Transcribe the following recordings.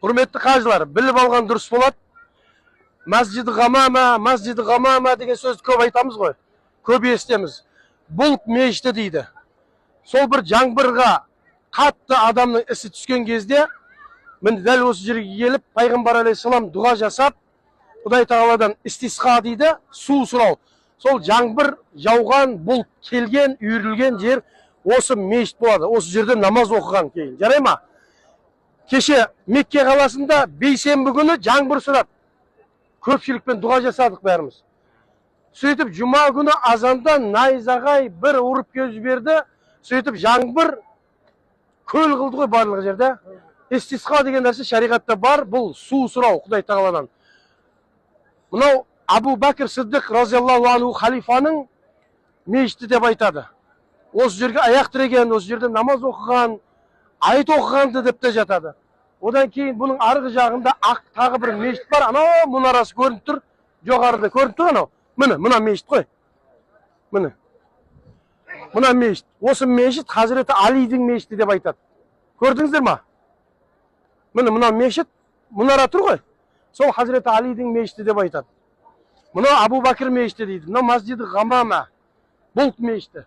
Құрметті қажылар, біліп алған дұрыс болады. Масжиди ғамама деген сөзді көп айтамыз ғой. Көп естеміз. Бұлт мешіті дейді. Сол бір жаңбырға қатты адамның ісі түскен кезде, міне дәл осы жерге келіп, пайғамбар алейхиссалам дұға жасап, Құдай тағаладан истисқа дейді, су сұрау. Сол жаңбыр жауған, бұлт келген, үйірілген жер осы мешіт болады. Осы жерде намаз оқыған кейін. Жарай ма? Кеше Мекке қаласында бейсенбі күні жаңбыр сұрап, көпшілікпен дұға жасадық бәріміз. Сөйтіп жұма күні азандан найзағай бір ұрып кеп жіберді. Сөйтіп жаңбыр көл қылды ғой барлық жерде. Истисқа деген нәрсе шариғатта бар, бұл су сұрау Құдай тағаладан. Мынау Абу Бәкір Сиддиқ разиаллаху анху халифаның мешіті деп айтады. Осы жерге аяқ тіреген, осы жерде намаз оқыған, айт оқығанды деп те жатады. Одан кейін бұның арғы жағында ақ тағы бір мешіт бар. Анау мұнарасы көрініп тұр, жоғарыда көрініп тұр анау. Міне, мына мешіт қой. Міне. Мына мешіт. Осы мешіт Хазіреті Алидің мешіті деп айтады. Көрдіңіздер ма? Міне, мына мешіт, мұнара тұр ғой. Сол Хазіреті Алидің мешіті деп айтады. Мына Абу Бәкір мешіті дейді. Мына Масжиди ғамама, бұлт мешіті.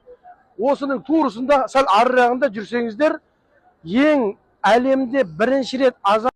Осының турысында, сәл ары жағында жүрсеңіздер, ең әлемде бірінші рет азан